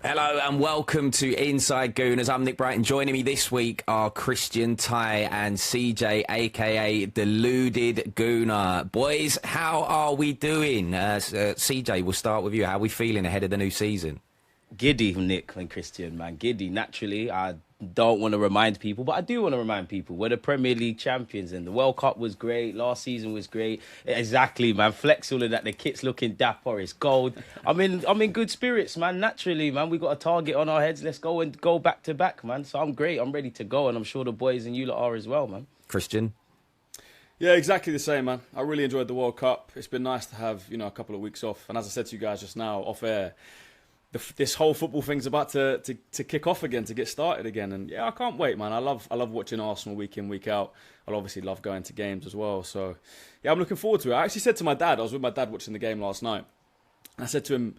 Hello and welcome to Inside Gooners. I'm Nick Brighton. Joining me this week are Christian, Ty and CJ, a.k.a. Deluded Gooner. Boys, how are we doing? CJ, we'll start with you. How are we feeling ahead of the new season? Giddy, Nick and Christian, man. Giddy. Naturally, I don't want to remind people, but I do want to remind people we're the Premier League champions and the World Cup was great. Last season was great. Exactly, man. Flex all of that. The kit's looking dapper. It's gold. I'm in good spirits, man. Naturally, man. We got a target on our heads. Let's go and go back to back, man. So I'm great. I'm ready to go, and I'm sure the boys and you lot are as well, man. Christian? Yeah, exactly the same, man. I really enjoyed the World Cup. It's been nice to have, a couple of weeks off. And as I said to you guys just now, off air, this whole football thing's about to kick off again, to get started again. And yeah, I can't wait, man. I love watching Arsenal week in, week out. I'll obviously love going to games as well. So yeah, I'm looking forward to it. I actually said to my dad, I was with my dad watching the game last night. And I said to him,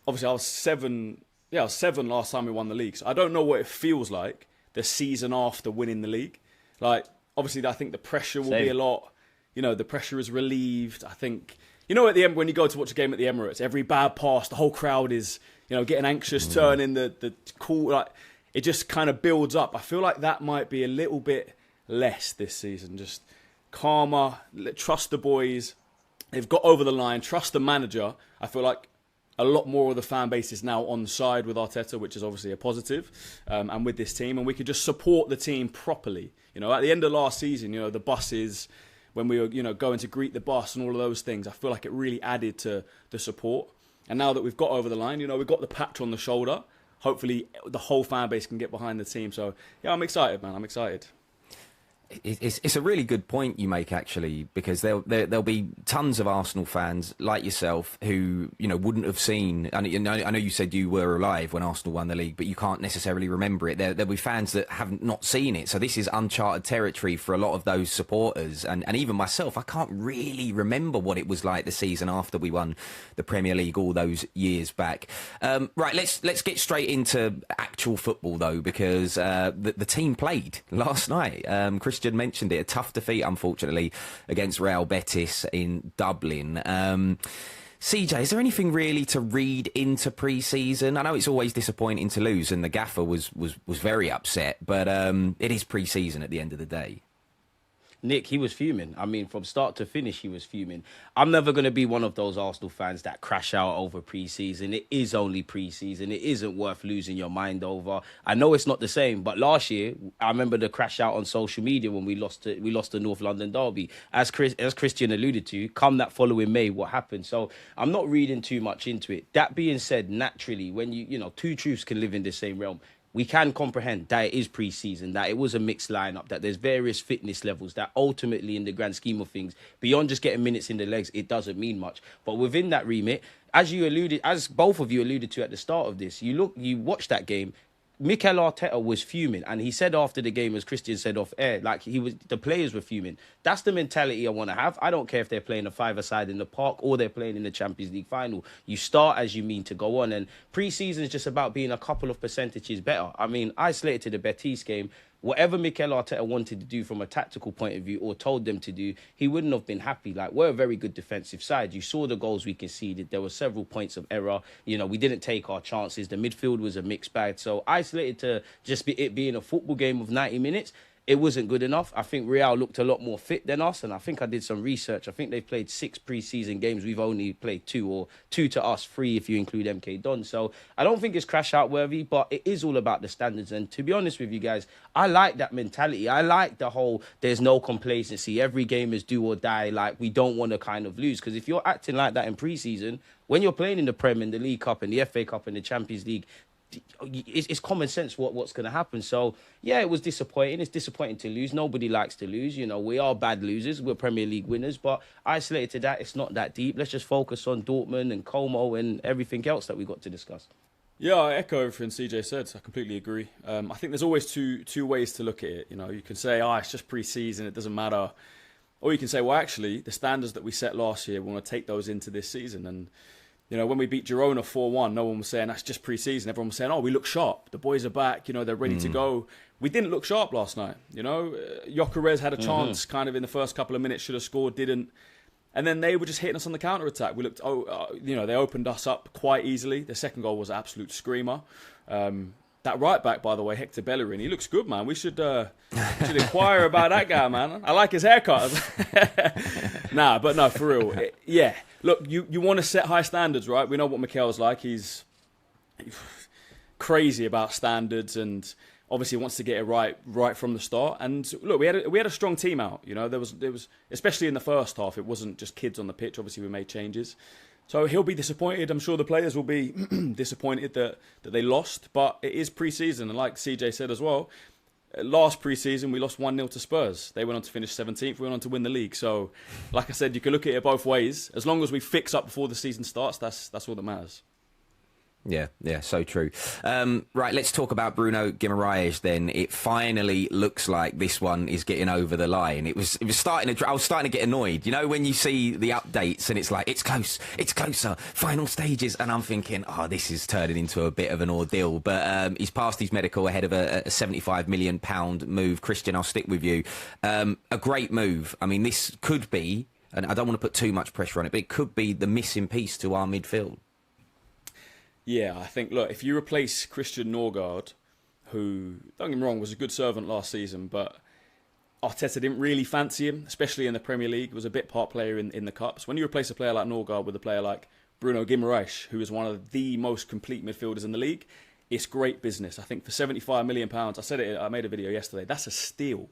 obviously I was seven last time we won the league. So I don't know what it feels like the season after winning the league. Like, obviously I think the pressure will be a lot, the pressure is relieved. I think, at the end, when you go to watch a game at the Emirates, every bad pass, the whole crowd is, getting anxious, turning the cool, like, it just kind of builds up. I feel like that might be a little bit less this season. Just calmer, trust the boys. They've got over the line, trust the manager. I feel like a lot more of the fan base is now on side with Arteta, which is obviously a positive, and with this team. And we could just support the team properly. At the end of last season, the buses, when we were, going to greet the bus and all of those things, I feel like it really added to the support. And now that we've got over the line, we've got the patch on the shoulder. Hopefully, the whole fan base can get behind the team. So, yeah, I'm excited, man. I'm excited. It's a really good point you make, actually, because there'll be tons of Arsenal fans like yourself who wouldn't have seen. And I know you said you were alive when Arsenal won the league, but you can't necessarily remember it. There'll be fans that have not seen it, so this is uncharted territory for a lot of those supporters. And even myself, I can't really remember what it was like the season after we won the Premier League all those years back. Right, let's get straight into actual football though, because the team played last night. Christian mentioned it, a tough defeat, unfortunately, against Real Betis in Dublin. CJ, is there anything really to read into pre-season? I know it's always disappointing to lose, and the gaffer was very upset, but it is pre-season at the end of the day. Nick, he was fuming. I mean, from start to finish, he was fuming. I'm never going to be one of those Arsenal fans that crash out over pre-season. It is only pre-season. It isn't worth losing your mind over. I know it's not the same, but last year, I remember the crash out on social media when we lost the North London derby. As Christian alluded to, come that following May, what happened? So I'm not reading too much into it. That being said, naturally, when two truths can live in the same realm, we can comprehend that it is pre-season, that it was a mixed lineup, that there's various fitness levels, that ultimately in the grand scheme of things, beyond just getting minutes in the legs, it doesn't mean much. But within that remit, as both of you alluded to at the start of this, you watch that game, Mikel Arteta was fuming, and he said after the game, as Christian said off air, the players were fuming. That's the mentality I want to have. I don't care if they're playing a five-a-side in the park or they're playing in the Champions League final. You start as you mean to go on, and pre-season is just about being a couple of percentages better. I mean, isolated to the Betis game, whatever Mikel Arteta wanted to do from a tactical point of view or told them to do, he wouldn't have been happy. Like, we're a very good defensive side. You saw the goals we conceded. There were several points of error. We didn't take our chances. The midfield was a mixed bag. So isolated to just it being a football game of 90 minutes, it wasn't good enough. I think Real looked a lot more fit than us, and I think I did some research. I think they've played 6 pre-season games. We've only played 2, or 2 to us, 3 if you include MK Don. So I don't think it's crash-out worthy, but it is all about the standards. And to be honest with you guys, I like that mentality. I like the whole there's no complacency. Every game is do or die. Like, we don't want to kind of lose. Because if you're acting like that in pre-season, when you're playing in the Prem, in the League Cup, and the FA Cup, and the Champions League, it's common sense what's going to happen. So, yeah, it was disappointing. It's disappointing to lose. Nobody likes to lose. We are bad losers. We're Premier League winners. But isolated to that, it's not that deep. Let's just focus on Dortmund and Como and everything else that we got to discuss. Yeah, I echo everything CJ said. I completely agree. I think there's always two ways to look at it. You can say, it's just pre-season, it doesn't matter. Or you can say, well, actually, the standards that we set last year, we want to take those into this season. And when we beat Girona 4-1, no one was saying that's just pre-season. Everyone was saying, we look sharp. The boys are back. They're ready to go. We didn't look sharp last night. Gyökeres had a chance kind of in the first couple of minutes, should have scored, didn't. And then they were just hitting us on the counter attack. We looked, they opened us up quite easily. The second goal was an absolute screamer. That right back, by the way, Hector Bellerin, he looks good, man. We should inquire about that guy, man. I like his haircut. But no, for real. Look, you want to set high standards, right? We know what Mikel's like. He's crazy about standards and obviously wants to get it right from the start. And look, we had a strong team out. You know, there was especially in the first half. It wasn't just kids on the pitch. Obviously, we made changes. So he'll be disappointed. I'm sure the players will be disappointed that they lost. But it is pre-season, and like CJ said as well, last pre-season we lost 1-0 to Spurs. They went on to finish 17th. We went on to win the league. So, like I said, you can look at it both ways. As long as we fix up before the season starts, that's all that matters. Yeah, so true. Right, let's talk about Bruno Guimaraes then. It finally looks like this one is getting over the line. I was starting to get annoyed. You know, when you see the updates and it's like, it's closer, final stages, and I'm thinking, this is turning into a bit of an ordeal. But he's passed his medical ahead of a £75 million move. Christian, I'll stick with you. A great move. I mean, this could be, and I don't want to put too much pressure on it, but it could be the missing piece to our midfield. Yeah, I think, look, if you replace Christian Norgard, who, don't get me wrong, was a good servant last season, but Arteta didn't really fancy him, especially in the Premier League. He was a bit part player in the Cups. When you replace a player like Norgard with a player like Bruno Guimaraes, who is one of the most complete midfielders in the league, it's great business. I think for £75 million, I made a video yesterday, that's a steal.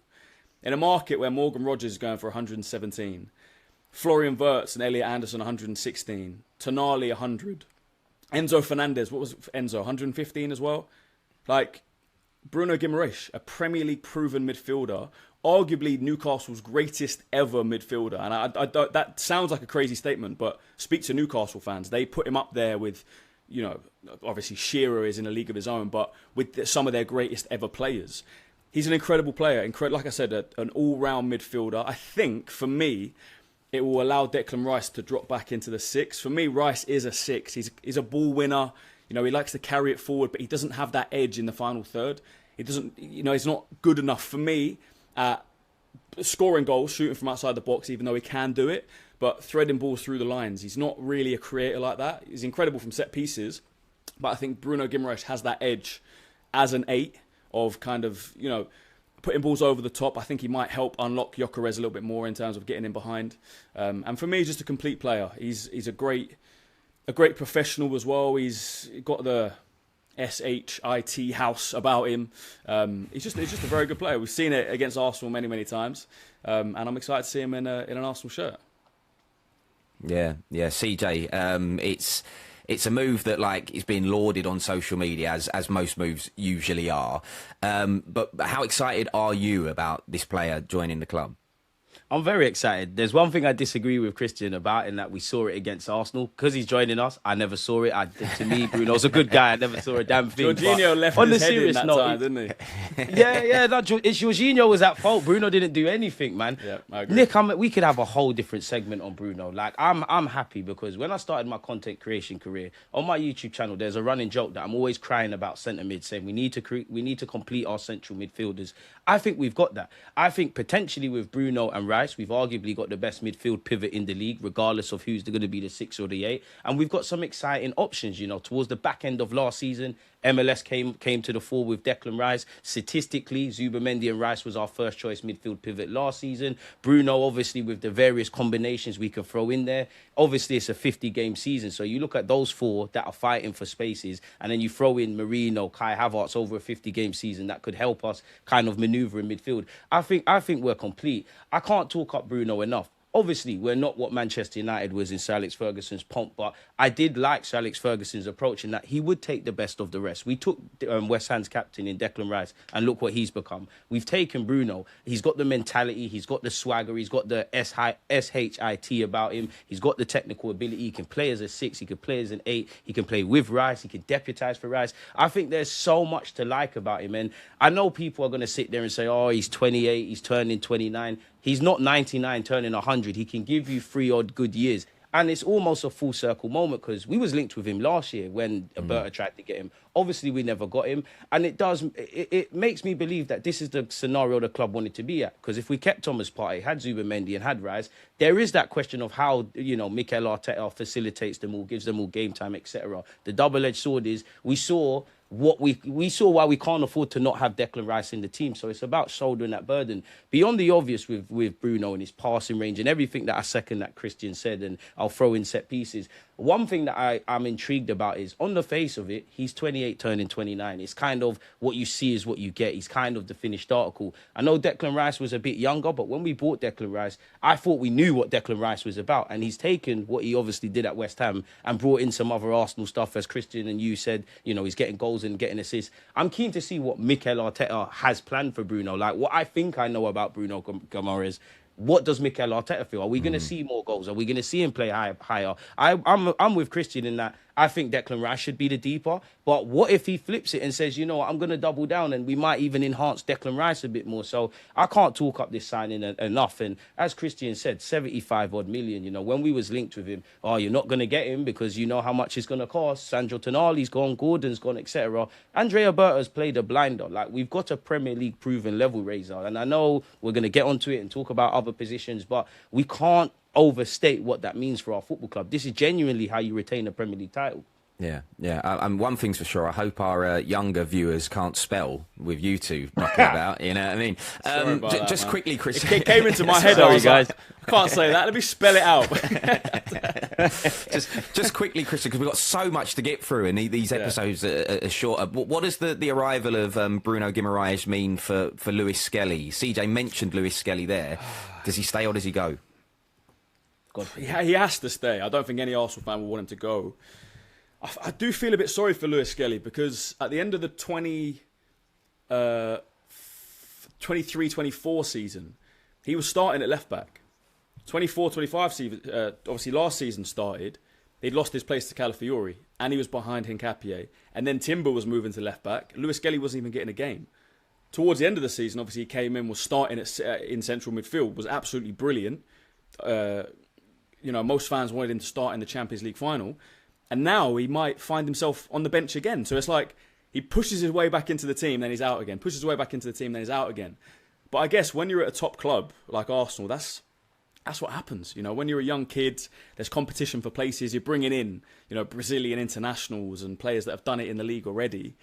In a market where Morgan Rogers is going for 117, Florian Wirtz and Elliot Anderson 116, Tonali 100, Enzo Fernandez, what was Enzo, 115 as well? Like, Bruno Guimaraes, a Premier League proven midfielder, arguably Newcastle's greatest ever midfielder. And I don't, that sounds like a crazy statement, but speak to Newcastle fans. They put him up there with, you know, obviously Shearer is in a league of his own, but with some of their greatest ever players. He's an incredible player. Like I said, an all-round midfielder. I think, for me, it will allow Declan Rice to drop back into the 6. For me, Rice is a 6. He's a ball winner. You know, he likes to carry it forward, but he doesn't have that edge in the final third. He doesn't, you know, he's not good enough for me at scoring goals, shooting from outside the box, even though he can do it. But threading balls through the lines, he's not really a creator like that. He's incredible from set pieces, but I think Bruno Guimaraes has that edge as an 8 of kind of, you know, putting balls over the top. I think he might help unlock Gyökeres a little bit more in terms of getting in behind. And for me, he's just a complete player. He's a great professional as well. He's got the SHIT house about him. He's just a very good player. We've seen it against Arsenal many times, and I'm excited to see him in an Arsenal shirt. Yeah, CJ. It's a move that, like, is being lauded on social media, as most moves usually are. But how excited are you about this player joining the club? I'm very excited. There's one thing I disagree with Christian about, in that we saw it against Arsenal. Because he's joining us, I never saw it. To me, Bruno's a good guy. I never saw a damn thing. Jorginho left his head in that time, didn't he? Jorginho was at fault. Bruno didn't do anything, man. Yeah, I agree. Nick, we could have a whole different segment on Bruno. Like, I'm happy because when I started my content creation career, on my YouTube channel, there's a running joke that I'm always crying about centre mid, saying we need to complete our central midfielders. I think we've got that. I think potentially with Bruno and Rice, we've arguably got the best midfield pivot in the league, regardless of who's going to be the 6 or the 8. And we've got some exciting options, you know. Towards the back end of last season, MLS came to the fore with Declan Rice. Statistically, Zubimendi and Rice was our first choice midfield pivot last season. Bruno, obviously, with the various combinations we can throw in there. Obviously, it's a 50-game season. So you look at those 4 that are fighting for spaces, and then you throw in Marino, Kai Havertz over a 50-game season that could help us kind of manoeuvre in midfield. I think we're complete. I can't talk up Bruno enough. Obviously, we're not what Manchester United was in Sir Alex Ferguson's pomp, but I did like Sir Alex Ferguson's approach in that he would take the best of the rest. We took West Ham's captain in Declan Rice, and look what he's become. We've taken Bruno. He's got the mentality, he's got the swagger, he's got the SHIT about him, he's got the technical ability. He can play as a 6, he can play as an 8, he can play with Rice, he can deputise for Rice. I think there's so much to like about him, and I know people are going to sit there and say, oh, he's 28, he's turning 29. He's not 99 turning 100. He can give you 3 odd good years. And it's almost a full circle moment because we was linked with him last year when Alberta tried to get him. Obviously, we never got him. And it makes me believe that this is the scenario the club wanted to be at. Because if we kept Thomas Partey, had Zubimendi and had Rice, there is that question of how, Mikel Arteta facilitates them all, gives them all game time, etc. The double-edged sword is we saw why we can't afford to not have Declan Rice in the team. So it's about shouldering that burden. Beyond the obvious with Bruno and his passing range and everything that I second that Christian said, and I'll throw in set pieces. One thing that I'm intrigued about is, on the face of it, he's 28 turning 29. It's kind of what you see is what you get. He's kind of the finished article. I know Declan Rice was a bit younger, but when we bought Declan Rice, I thought we knew what Declan Rice was about. And he's taken what he obviously did at West Ham and brought in some other Arsenal stuff, as Christian and you said, he's getting goals and getting assists. I'm keen to see what Mikel Arteta has planned for Bruno. Like, what I think I know about Bruno Guimaraes. What does Mikel Arteta feel? Are we going to see more goals? Are we going to see him play higher? I'm with Christian in that I think Declan Rice should be the deeper. But what if he flips it and says, you know what, I'm going to double down, and we might even enhance Declan Rice a bit more. So I can't talk up this signing enough. And as Christian said, 75 odd million, when we was linked with him, you're not going to get him because you know how much it's going to cost. Sandro Tonali's gone, Gordon's gone, etc. Andrea Berta's played a blinder. Like, we've got a Premier League proven level raiser. And I know we're going to get onto it and talk about other positions, but we can't overstate what that means for our football club. This is genuinely how you retain a Premier League title. Yeah. And one thing's for sure, I hope our younger viewers can't spell with you two knocking about. You know what I mean? Just quickly, Chris. It came into my head. Sorry, guys. I can't say that. Let me spell it out. just quickly, Christian, because we've got so much to get through, and these episodes are shorter. What does the arrival of Bruno Guimaraes mean for Lewis-Skelly? CJ mentioned Lewis-Skelly there. Does he stay or does he go? He has to stay. I don't think any Arsenal fan will want him to go. I do feel a bit sorry for Lewis-Skelly because at the end of the 23-24 season, he was starting at left-back. 24-25 season, obviously last season started. He'd lost his place to Calafiori and he was behind Hincapié. And then Timber was moving to left-back. Lewis-Skelly wasn't even getting a game. Towards the end of the season, obviously he came in, was starting in central midfield, was absolutely brilliant. Most fans wanted him to start in the Champions League final. And now he might find himself on the bench again. So it's like he pushes his way back into the team, then he's out again. Pushes his way back into the team, then he's out again. But I guess when you're at a top club like Arsenal, that's what happens. When you're a young kid, there's competition for places. You're bringing in, Brazilian internationals and players that have done it in the league already.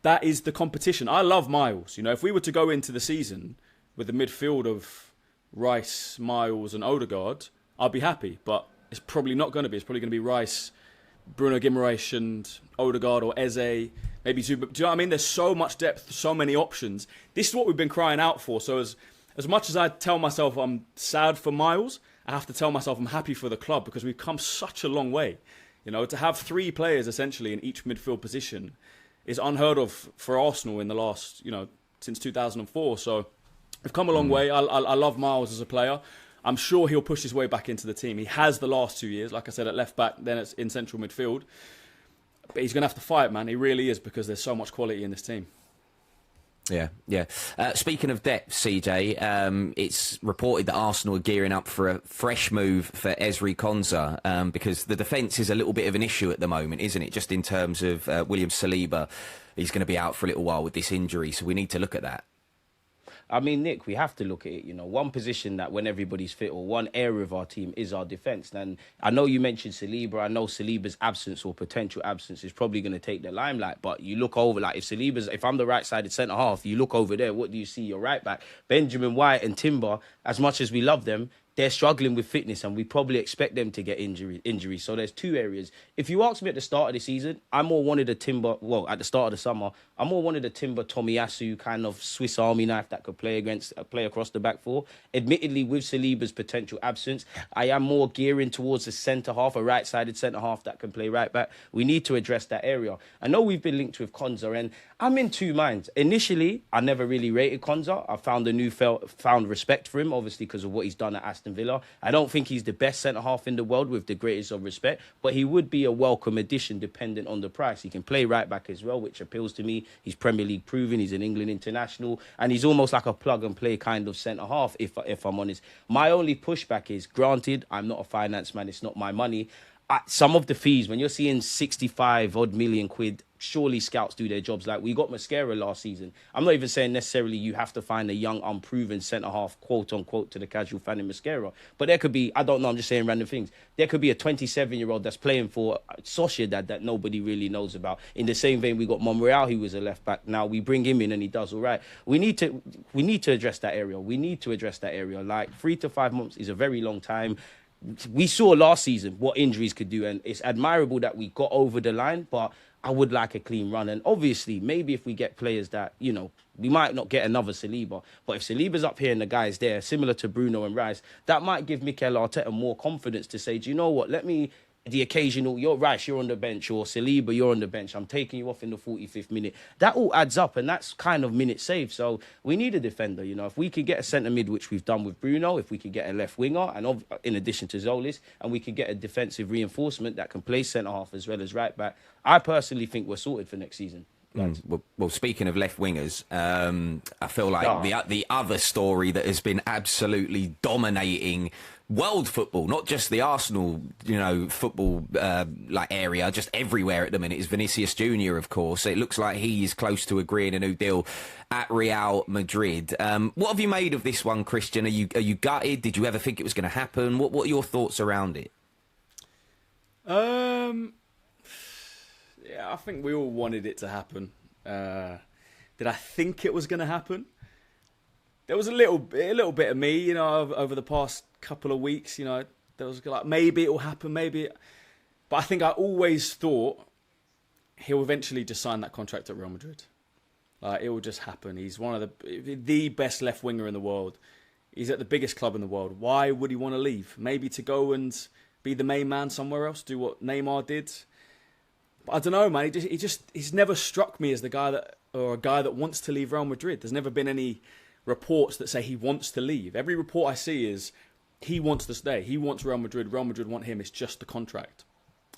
That is the competition. I love Miles. If we were to go into the season with the midfield of Rice, Miles and Odegaard, I'd be happy. But it's probably not going to be. It's probably going to be Rice, Bruno Guimaraes and Odegaard or Eze, maybe Zuba. Do you know what I mean? There's so much depth, so many options. This is what we've been crying out for. So as much as I tell myself I'm sad for Miles, I have to tell myself I'm happy for the club because we've come such a long way. To have three players essentially in each midfield position is unheard of for Arsenal in the last, since 2004. So we've come a long way. I love Miles as a player. I'm sure he'll push his way back into the team. He has the last 2 years, like I said, at left back, then it's in central midfield. But he's going to have to fight, man. He really is, because there's so much quality in this team. Yeah. Speaking of depth, CJ, it's reported that Arsenal are gearing up for a fresh move for Ezri Konsa, because the defence is a little bit of an issue at the moment, isn't it? Just in terms of William Saliba, he's going to be out for a little while with this injury, so we need to look at that. I mean, Nick, we have to look at it. One position that when everybody's fit, or one area of our team, is our defence. And I know you mentioned Saliba. I know Saliba's absence or potential absence is probably going to take the limelight. But you look over, like if I'm the right-sided centre half, you look over there, what do you see? Your right back, Benjamin White and Timber. As much as we love them, they're struggling with fitness, and we probably expect them to get injuries. So there's two areas. If you ask me at the start of the season, I more wanted a Timber, at the start of the summer, I more wanted a Timber Tomiyasu kind of Swiss Army knife that could play across the back four. Admittedly, with Saliba's potential absence, I am more gearing towards a centre-half, a right-sided centre-half that can play right back. We need to address that area. I know we've been linked with Konsa, and I'm in two minds. Initially, I never really rated Konsa. I found found respect for him, obviously, because of what he's done at Aston Aston Villa. I don't think he's the best centre-half in the world, with the greatest of respect, but he would be a welcome addition dependent on the price. He can play right-back as well, which appeals to me. He's Premier League proven, he's an England international, and he's almost like a plug-and-play kind of centre-half, if I'm honest. My only pushback is, granted, I'm not a finance man, it's not my money. Some of the fees, when you're seeing 65 odd million quid, surely scouts do their jobs. Like, we got Mascara last season. I'm not even saying necessarily you have to find a young, unproven centre-half, quote-unquote, to the casual fan in Mascara. But there could be, I don't know, I'm just saying random things. There could be a 27-year-old that's playing for Sociedad that nobody really knows about. In the same vein, we got Monreal, who was a left-back. Now, we bring him in and he does all right. We need to address that area. Like, 3 to 5 months is a very long time. We saw last season what injuries could do, and it's admirable that we got over the line, but I would like a clean run. And obviously, maybe if we get players that, you know, we might not get another Saliba, but if Saliba's up here and the guy's there, similar to Bruno and Rice, that might give Mikel Arteta more confidence to say, do you know what, the occasional, you're Rice, you're on the bench, or Saliba, you're on the bench, I'm taking you off in the 45th minute. That all adds up, and that's kind of minutes saved. So we need a defender, you know. If we could get a centre mid, which we've done with Bruno, if we could get a left winger, and in addition to Zolis, and we could get a defensive reinforcement that can play centre half as well as right back, I personally think we're sorted for next season. Well, speaking of left wingers, I feel like the other story that has been absolutely dominating world football, not just the Arsenal, you know, football like area, just everywhere at the minute, is Vinicius Junior. Of course, it looks like he is close to agreeing a new deal at Real Madrid. What have you made of this one, Christian? Are you gutted? Did you ever think it was going to happen? What are your thoughts around it? Yeah, I think we all wanted it to happen. Did I think it was going to happen? There was a little bit of me, you know, over the past couple of weeks, you know, there was like, maybe it will happen, but I think I always thought he'll eventually just sign that contract at Real Madrid. It will just happen. He's one of the best left winger in the world. He's at the biggest club in the world. Why would he want to leave? Maybe to go and be the main man somewhere else, do what Neymar did. But I don't know, man. He's never struck me as a guy that wants to leave Real Madrid. There's never been any reports that say he wants to leave. Every report I see is he wants to stay. He wants Real Madrid. Real Madrid want him. It's just the contract.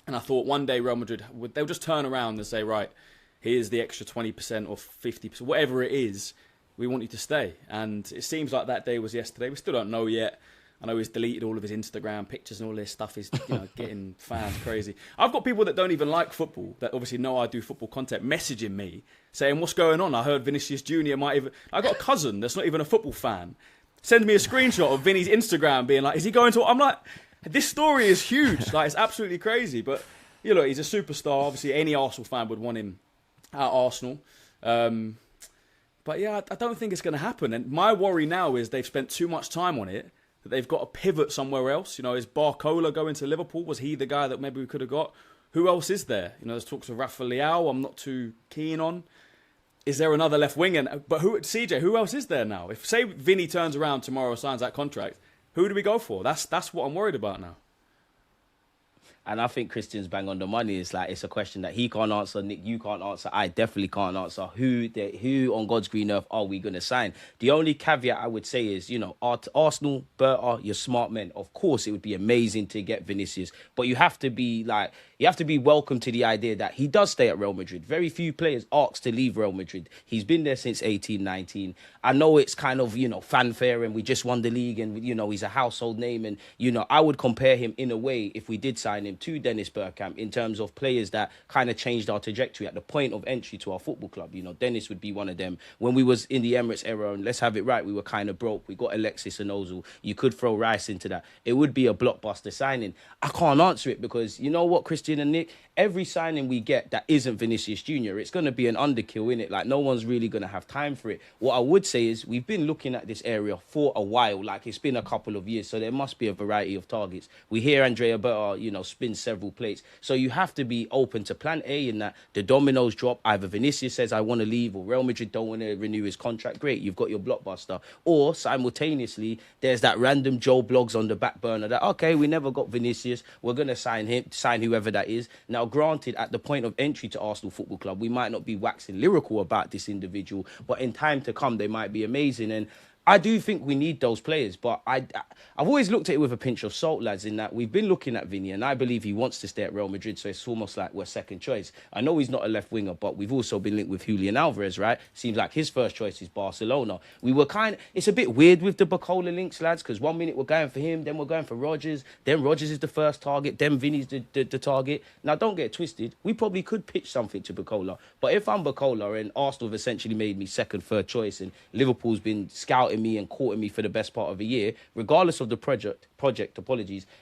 And I thought one day Real Madrid, they'll just turn around and say, right, here's the extra 20% or 50%, whatever it is, we want you to stay. And it seems like that day was yesterday. We still don't know yet. I know he's deleted all of his Instagram pictures and all this stuff. He's, you know, getting fans crazy. I've got people that don't even like football, that obviously know I do football content, messaging me saying, what's going on? I heard Vinicius Junior might even... I got a cousin that's not even a football fan. Send me a screenshot of Vinny's Instagram being like, is he going to... I'm like, this story is huge. Like, it's absolutely crazy. But, you know, he's a superstar. Obviously, any Arsenal fan would want him at Arsenal. But yeah, I don't think it's going to happen. And my worry now is they've spent too much time on it, that they've got to pivot somewhere else. You know, is Barcola going to Liverpool? Was he the guy that maybe we could have got? Who else is there? You know, there's talks of Rafa Leao I'm not too keen on. Is there another left wing? But CJ, who else is there now? If, say, Vinny turns around tomorrow and signs that contract, who do we go for? That's what I'm worried about now. And I think Christian's bang on the money. It's like, it's a question that he can't answer, Nick, you can't answer, I definitely can't answer. Who on God's green earth are we going to sign? The only caveat I would say is, you know, Arsenal, Berta, you're smart men. Of course, it would be amazing to get Vinicius, but you have to be welcome to the idea that he does stay at Real Madrid. Very few players ask to leave Real Madrid. He's been there since 18-19. I know it's kind of, you know, fanfare and we just won the league and, you know, he's a household name. And, you know, I would compare him in a way, if we did sign him, to Dennis Bergkamp in terms of players that kind of changed our trajectory at the point of entry to our football club. You know, Dennis would be one of them. When we was in the Emirates era, and let's have it right, we were kind of broke. We got Alexis and Ozil. You could throw Rice into that. It would be a blockbuster signing. I can't answer it because, you know what, Christian and Nick, every signing we get that isn't Vinicius Junior, it's going to be an underkill, innit? Like, no one's really going to have time for it. What I would say is we've been looking at this area for a while. Like, it's been a couple of years, so there must be a variety of targets. We hear Andrea Berta, you know, spin several plates. So you have to be open to plan A in that the dominoes drop. Either Vinicius says, I want to leave, or Real Madrid don't want to renew his contract. Great, you've got your blockbuster. Or simultaneously, there's that random Joe Blogs on the back burner that, okay, we never got Vinicius, we're going to sign whoever that is. Now, granted, at the point of entry to Arsenal Football Club, we might not be waxing lyrical about this individual, but in time to come, they might be amazing. And I do think we need those players, but I've always looked at it with a pinch of salt, lads, in that we've been looking at Vinny, and I believe he wants to stay at Real Madrid, so it's almost like we're second choice. I know he's not a left winger, but we've also been linked with Julian Alvarez, right? Seems like his first choice is Barcelona. It's a bit weird with the Bacola links, lads, because 1 minute we're going for him, then we're going for Rodgers, then Rodgers is the first target, then Vinny's the target. Now, don't get twisted, we probably could pitch something to Bacola, but if I'm Bacola and Arsenal have essentially made me second, third choice, and Liverpool's been scouting me and courting me for the best part of a year, regardless of the project,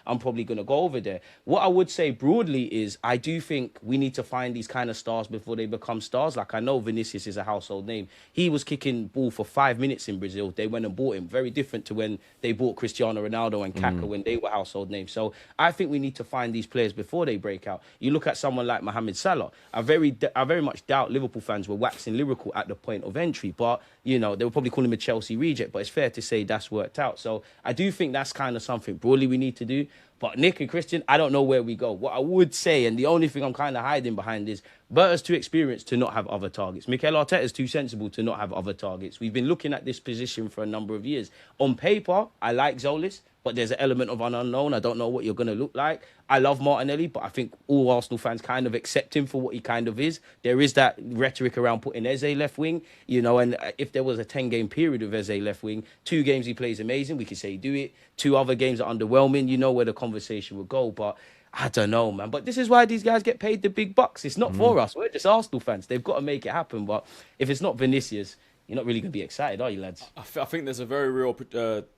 I'm probably going to go over there. What I would say broadly is I do think we need to find these kind of stars before they become stars. Like, I know Vinicius is a household name. He was kicking ball for 5 minutes in Brazil. They went and bought him. Very different to when they bought Cristiano Ronaldo and Kaká when they were household names. So I think we need to find these players before they break out. You look at someone like Mohamed Salah. I very much doubt Liverpool fans were waxing lyrical at the point of entry, but, you know, they were probably calling him a Chelsea reject, but it's fair to say that's worked out. So I do think that's kind of something broadly we need to do. But Nick and Christian, I don't know where we go. What I would say, and the only thing I'm kind of hiding behind is Berta's too experienced to not have other targets. Mikel Arteta's too sensible to not have other targets. We've been looking at this position for a number of years. On paper, I like Zolis, but there's an element of an unknown. I don't know what you're going to look like. I love Martinelli, but I think all Arsenal fans kind of accept him for what he kind of is. There is that rhetoric around putting Eze left wing, you know, and if there was a 10-game period of Eze left wing, 2 games he plays amazing, we could say do it. 2 other games are underwhelming, you know where the conversation would go, but I don't know, man. But this is why these guys get paid the big bucks. It's not for us. We're just Arsenal fans. They've got to make it happen, but if it's not Vinicius, you're not really going to be excited, are you, lads? I think there's a very real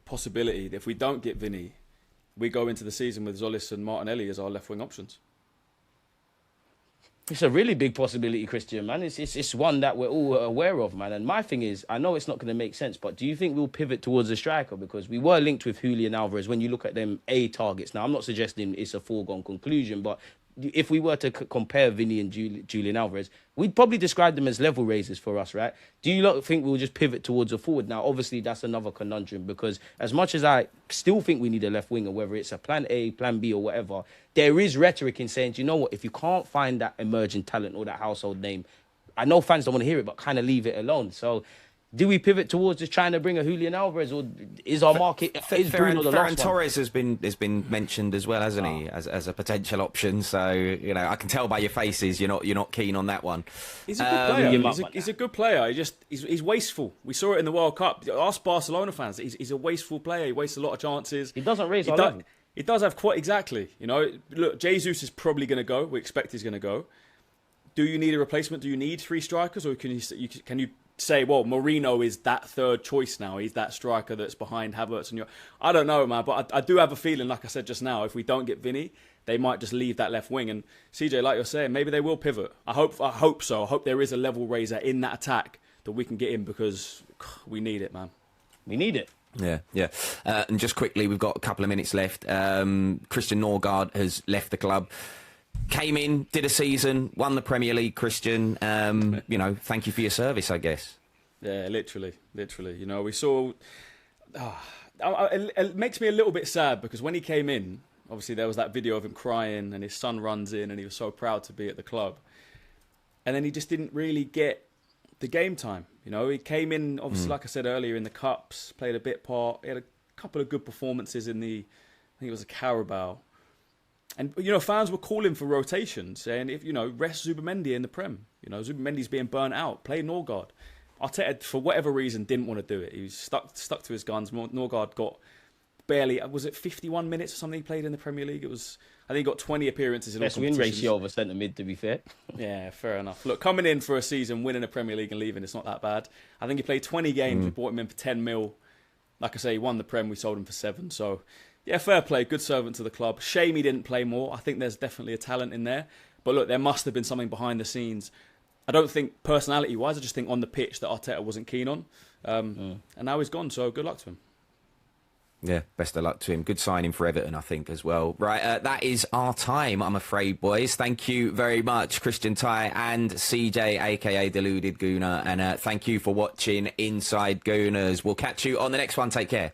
possibility that if we don't get Vinny, we go into the season with Zolis and Martinelli as our left-wing options. It's a really big possibility, Christian, man. It's one that we're all aware of, man. And my thing is, I know it's not going to make sense, but do you think we'll pivot towards a striker? Because we were linked with Julian Alvarez when you look at them A targets. Now, I'm not suggesting it's a foregone conclusion, but if we were to compare Vinny and Julian Alvarez, we'd probably describe them as level raisers for us, right? Do you lot think we'll just pivot towards a forward? Now, obviously, that's another conundrum because as much as I still think we need a left winger, whether it's a plan A, plan B or whatever, there is rhetoric in saying, do you know what, if you can't find that emerging talent or that household name, I know fans don't want to hear it, but kind of leave it alone. So do we pivot towards just trying to bring a Julian Alvarez, or is our market is Bruno the last one? Torres has been mentioned as well, hasn't he, as a potential option? So you know, I can tell by your faces you're not keen on that one. He's a good player. He's a good player. He's wasteful. We saw it in the World Cup. Ask Barcelona fans. He's a wasteful player. He wastes a lot of chances. He doesn't raise our level. He does have quite exactly. You know, look, Jesus is probably going to go. We expect he's going to go. Do you need a replacement? Do you need 3 strikers, or can you say, well, Mourinho is that third choice now. He's that striker that's behind Havertz and I don't know, man, but I do have a feeling, like I said just now, if we don't get Vinny, they might just leave that left wing. And CJ, like you're saying, maybe they will pivot. I hope so. I hope there is a level raiser in that attack that we can get in because we need it, man. We need it. Yeah. And just quickly, we've got a couple of minutes left. Christian Norgard has left the club. Came in, did a season, won the Premier League, Christian. You know, thank you for your service, I guess. Yeah, literally. You know, we saw... it makes me a little bit sad because when he came in, obviously there was that video of him crying and his son runs in and he was so proud to be at the club. And then he just didn't really get the game time. You know, he came in, obviously, like I said earlier, in the Cups, played a bit part. He had a couple of good performances in I think it was a Carabao. And, you know, fans were calling for rotations, saying, if you know, rest Zubimendi in the Prem. You know, Zubimendi's being burnt out. Play Norgard. Arteta, for whatever reason, didn't want to do it. He was stuck to his guns. Norgard got barely, was it 51 minutes or something he played in the Premier League? I think he got 20 appearances in all competitions. Best win ratio of a centre mid, to be fair. Yeah, fair enough. Look, coming in for a season, winning a Premier League and leaving, it's not that bad. I think he played 20 games. We bought him in for 10 mil. Like I say, he won the Prem. We sold him for 7. So, yeah, fair play. Good servant to the club. Shame he didn't play more. I think there's definitely a talent in there. But look, there must have been something behind the scenes. I don't think personality-wise, I just think on the pitch that Arteta wasn't keen on. And now he's gone, so good luck to him. Yeah, best of luck to him. Good signing for Everton, I think, as well. Right, that is our time, I'm afraid, boys. Thank you very much, Christian Ty and CJ, a.k.a. Deluded Gooner. And thank you for watching Inside Gooners. We'll catch you on the next one. Take care.